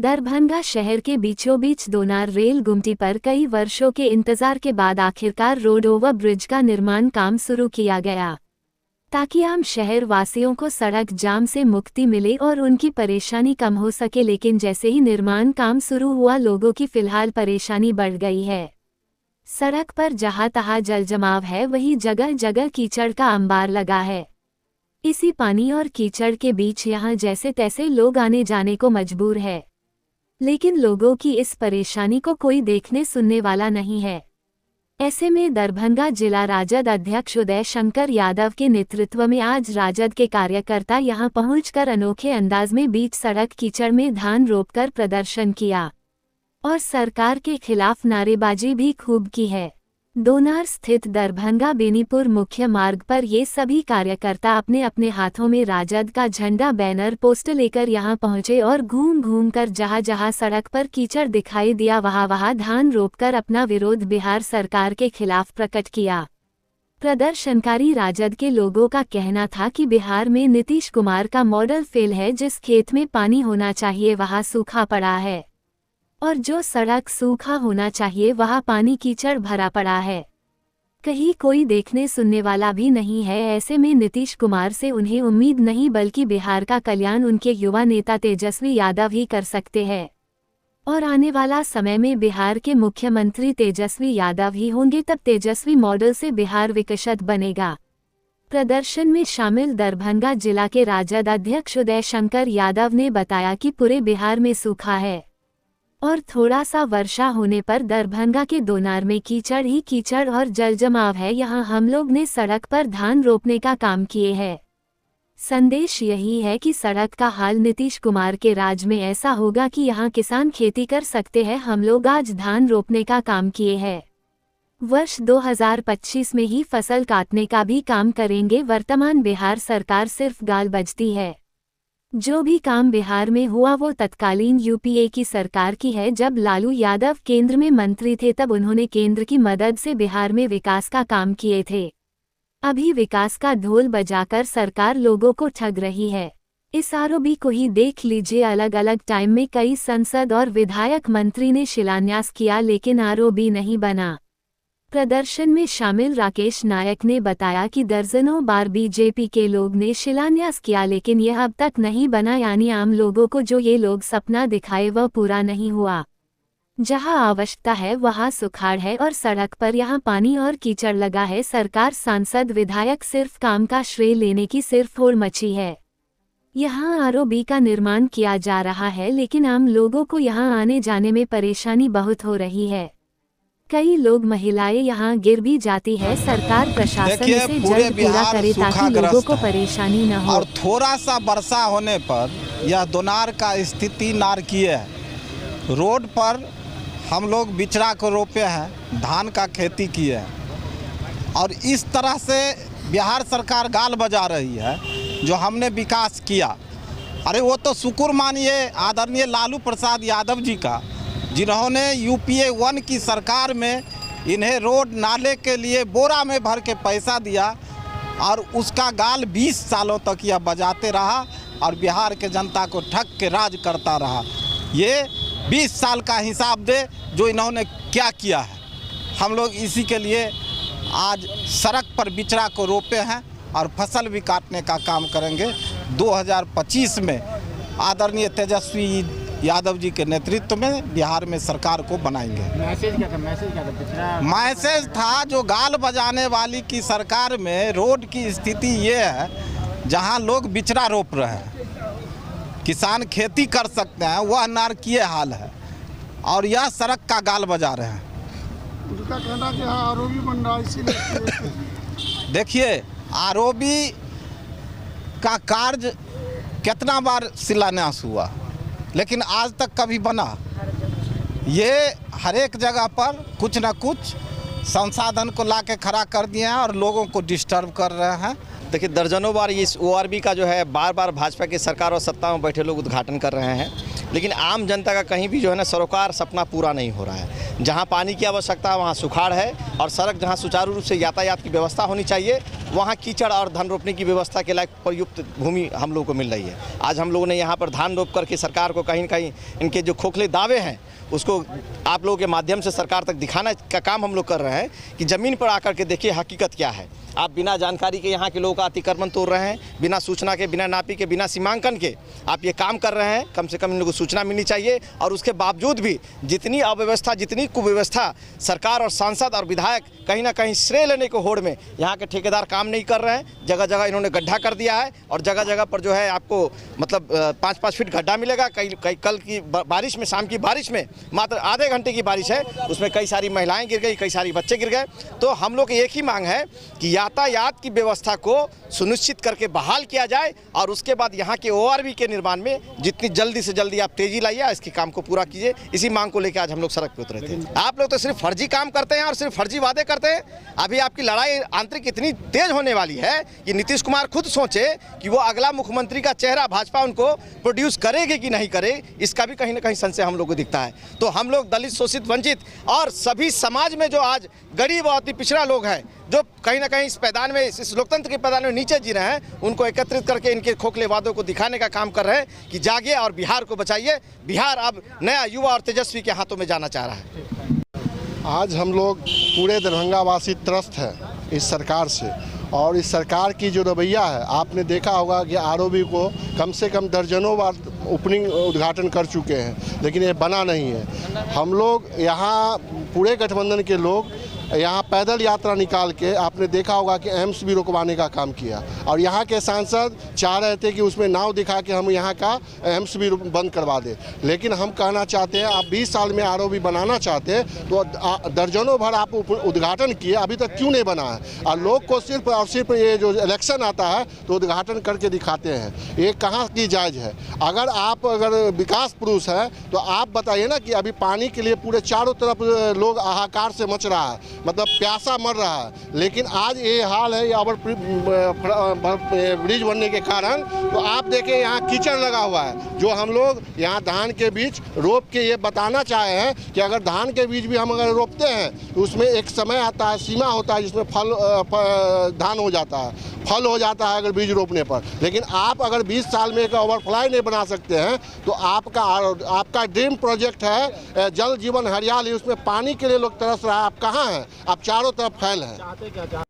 दरभंगा शहर के बीचों बीच दोनार रेल गुमटी पर कई वर्षों के इंतजार के बाद आखिरकार रोड ओवर ब्रिज का निर्माण काम शुरू किया गया, ताकि आम शहर वासियों को सड़क जाम से मुक्ति मिले और उनकी परेशानी कम हो सके। लेकिन जैसे ही निर्माण काम शुरू हुआ, लोगों की फिलहाल परेशानी बढ़ गई है। सड़क पर जहां तहां जलजमाव है, वहीं जगह जगह कीचड़ का अंबार लगा है। इसी पानी और कीचड़ के बीच यहां जैसे तैसे लोग आने जाने को मजबूर है, लेकिन लोगों की इस परेशानी को कोई देखने सुनने वाला नहीं है। ऐसे में दरभंगा जिला राजद अध्यक्ष उदय शंकर यादव के नेतृत्व में आज राजद के कार्यकर्ता यहां पहुंचकर अनोखे अंदाज में बीच सड़क कीचड़ में धान रोपकर प्रदर्शन किया और सरकार के खिलाफ नारेबाजी भी खूब की है। दोनार स्थित दरभंगा बेनीपुर मुख्य मार्ग पर ये सभी कार्यकर्ता अपने अपने हाथों में राजद का झंडा, बैनर, पोस्टर लेकर यहां पहुंचे और घूम घूम कर जहां जहां सड़क पर कीचड़ दिखाई दिया, वहां वहां धान रोपकर अपना विरोध बिहार सरकार के खिलाफ प्रकट किया। प्रदर्शनकारी राजद के लोगों का कहना था कि बिहार में नीतीश कुमार का मॉडल फेल है। जिस खेत में पानी होना चाहिए वहां सूखा पड़ा है, और जो सड़क सूखा होना चाहिए वहां पानी कीचड़ भरा पड़ा है। कहीं कोई देखने सुनने वाला भी नहीं है। ऐसे में नीतीश कुमार से उन्हें उम्मीद नहीं, बल्कि बिहार का कल्याण उनके युवा नेता तेजस्वी यादव ही कर सकते हैं, और आने वाला समय में बिहार के मुख्यमंत्री तेजस्वी यादव ही होंगे। तब तेजस्वी मॉडल से बिहार विकसित बनेगा। प्रदर्शन में शामिल दरभंगा जिला के राजद अध्यक्ष उदय शंकर यादव ने बताया कि पूरे बिहार में सूखा है और थोड़ा सा वर्षा होने पर दरभंगा के दोनार में कीचड़ ही कीचड़ और जलजमाव है। यहाँ हम लोग ने सड़क पर धान रोपने का काम किए हैं। संदेश यही है कि सड़क का हाल नीतीश कुमार के राज में ऐसा होगा कि यहाँ किसान खेती कर सकते हैं। हम लोग आज धान रोपने का काम किए हैं। वर्ष 2025 में ही फसल काटने का भी काम करेंगे। वर्तमान बिहार सरकार सिर्फ गाल बजती है। जो भी काम बिहार में हुआ वो तत्कालीन यूपीए की सरकार की है। जब लालू यादव केंद्र में मंत्री थे तब उन्होंने केंद्र की मदद से बिहार में विकास का काम किए थे। अभी विकास का ढोल बजाकर सरकार लोगों को ठग रही है। इस आरोपी को ही देख लीजिए। अलग अलग टाइम में कई सांसद और विधायक मंत्री ने शिलान्यास किया, लेकिन आरोपी नहीं बना। प्रदर्शन में शामिल राकेश नायक ने बताया कि दर्जनों बार बीजेपी के लोग ने शिलान्यास किया, लेकिन यह अब तक नहीं बना। यानी आम लोगों को जो ये लोग सपना दिखाए वह पूरा नहीं हुआ। जहां आवश्यकता है वहां सुखाड़ है और सड़क पर यहां पानी और कीचड़ लगा है। सरकार, सांसद, विधायक सिर्फ काम का श्रेय लेने की सिर्फ होड़ मची है। यहां आरओबी का निर्माण किया जा रहा है, लेकिन आम लोगों को यहां आने जाने में परेशानी बहुत हो रही है। कई लोग, महिलाएं यहां गिर भी जाती है। सरकार प्रशासन इसे जल्द पूरा करे ताकि लोगों को परेशानी न हो। और थोड़ा सा वर्षा होने पर यह दोनार का स्थिति नारकीय है। रोड पर हम लोग बिचड़ा को रोपे हैं, धान का खेती किए हैं, और इस तरह से बिहार सरकार गाल बजा रही है जो हमने विकास किया। अरे वो तो शुक्र मानिए आदरणीय लालू प्रसाद यादव जी का, जिन्होंने यूपीए 1 की सरकार में इन्हें रोड नाले के लिए बोरा में भर के पैसा दिया, और उसका गाल 20 सालों तक यह बजाते रहा और बिहार के जनता को ठग के राज करता रहा। ये 20 साल का हिसाब दे जो इन्होंने क्या किया है। हम लोग इसी के लिए आज सड़क पर बिचड़ा को रोपे हैं और फसल भी काटने का काम करेंगे। 2025 में आदरणीय तेजस्वी यादव जी के नेतृत्व में बिहार में सरकार को बनाएंगे। मैसेज क्या था? मैसेज था जो गाल बजाने वाली की सरकार में रोड की स्थिति ये है, जहां लोग बिचड़ा रोप रहे हैं, किसान खेती कर सकते हैं, वह नारकीय हाल है, और यह सड़क का गाल बजा रहे हैं। उनका कहना कि आरओबी बन रहा है, इसीलिए देखिए आरओबी का कार्य कितना बार शिलान्यास हुआ, लेकिन आज तक कभी बना। ये हर एक जगह पर कुछ न कुछ संसाधन को लाके खड़ा कर दिए हैं और लोगों को डिस्टर्ब कर रहे हैं। देखिए दर्जनों बार इस ओआरबी का जो है बार बार भाजपा की सरकार और सत्ता में बैठे लोग उद्घाटन कर रहे हैं, लेकिन आम जनता का कहीं भी जो है ना सरोकार सपना पूरा नहीं हो रहा है। जहां पानी की आवश्यकता है वहां सुखाड़ है, और सड़क जहां सुचारू रूप से यातायात की व्यवस्था होनी चाहिए वहाँ कीचड़ और धान रोपने की व्यवस्था के लायक प्रयुक्त भूमि हम लोगों को मिल रही है। आज हम लोगों ने यहाँ पर धान रोप करके सरकार को कहीं न कहीं इनके जो खोखले दावे हैं उसको आप लोगों के माध्यम से सरकार तक दिखाना का काम हम लोग कर रहे हैं कि ज़मीन पर आकर के देखिए हकीकत क्या है। आप बिना जानकारी के यहाँ के लोगों का अतिक्रमण तोड़ रहे हैं, बिना सूचना के, बिना नापी के, बिना सीमांकन के आप ये काम कर रहे हैं। कम से कम इन लोगों को सूचना मिलनी चाहिए और उसके बावजूद भी जितनी अव्यवस्था, जितनी कुव्यवस्था सरकार और सांसद और विधायक कहीं ना कहीं श्रेय लेने को होड़ में यहाँ के ठेकेदार काम नहीं कर रहे हैं। जगह जगह इन्होंने गड्ढा कर दिया है और जगह जगह पर जो है आपको मतलब 5-5 फीट गड्ढा मिलेगा। कई कल की बारिश में, शाम की बारिश में, मात्र आधे घंटे की बारिश है, उसमें कई सारी महिलाएं गिर गई, कई सारी बच्चे गिर गए। तो हम लोग की एक ही मांग है कि यातायात की व्यवस्था को सुनिश्चित करके बहाल किया जाए और उसके बाद यहाँ के ORB के निर्माण में जितनी जल्दी से जल्दी आप तेजी लाइए, इसके काम को पूरा कीजिए। इसी मांग को लेकर आज हम लोग सड़क पे उतरे थे। आप लोग तो सिर्फ फर्जी काम करते हैं और सिर्फ फर्जी वादे करते हैं। अभी आपकी लड़ाई आंतरिक इतनी तेज होने वाली है कि नीतीश कुमार खुद सोचे कि वो अगला मुख्यमंत्री का चेहरा भाजपा उनको प्रोड्यूस करेगी कि नहीं करे, इसका भी कहीं ना कहीं संशय हम लोग को दिखता है। तो हम लोग दलित, शोषित, वंचित और सभी समाज में जो आज गरीब और अति पिछड़ा लोग हैं, जो कहीं ना कहीं इस पैदान में, इस लोकतंत्र के पैदान में नीचे जी रहे हैं, उनको एकत्रित करके इनके खोखले वादों को दिखाने का काम कर रहे हैं कि जागिए और बिहार को बचाइए। बिहार अब नया युवा और तेजस्वी के हाथों में जाना चाह रहा है। आज हम लोग पूरे दरभंगा वासी त्रस्त है इस सरकार से और इस सरकार की जो रवैया है, आपने देखा होगा कि ROB को कम से कम दर्जनों बार ओपनिंग उद्घाटन कर चुके हैं, लेकिन ये बना नहीं है। हम लोग यहाँ पूरे गठबंधन के लोग यहाँ पैदल यात्रा निकाल के, आपने देखा होगा कि एम्स भी रुकवाने का काम किया और यहाँ के सांसद चाह रहे थे कि उसमें नाव दिखा के हम यहाँ का एम्स भी बंद करवा दें। लेकिन हम कहना चाहते हैं, आप 20 साल में ROB बनाना चाहते हैं तो दर्जनों भर आप उद्घाटन किए, अभी तक क्यों नहीं बना है? और लोग को सिर्फ और सिर्फ ये जो इलेक्शन आता है तो उद्घाटन करके दिखाते हैं। ये कहाँ की जायज़ है? अगर विकास पुरुष है तो आप बताइए ना कि अभी पानी के लिए पूरे चारों तरफ लोग हाहाकार से मच रहा है, मतलब प्यासा मर रहा है। लेकिन आज ये हाल है, ये ओवर ब्रिज बनने के कारण तो आप देखें यहाँ कीचड़ लगा हुआ है। जो हम लोग यहाँ धान के बीज रोप के ये बताना चाहे हैं कि अगर धान के बीज भी हम अगर रोपते हैं तो उसमें एक समय आता है, सीमा होता है जिसमें धान हो जाता है, फल हो जाता है अगर बीज रोपने पर। लेकिन आप अगर 20 साल में एक ओवरफ्लाई नहीं बना सकते हैं तो आपका ड्रीम प्रोजेक्ट है जल जीवन हरियाली, उसमें पानी के लिए लोग तरस रहा है, आप कहाँ हैं? आप चारों तरफ फैल हैं।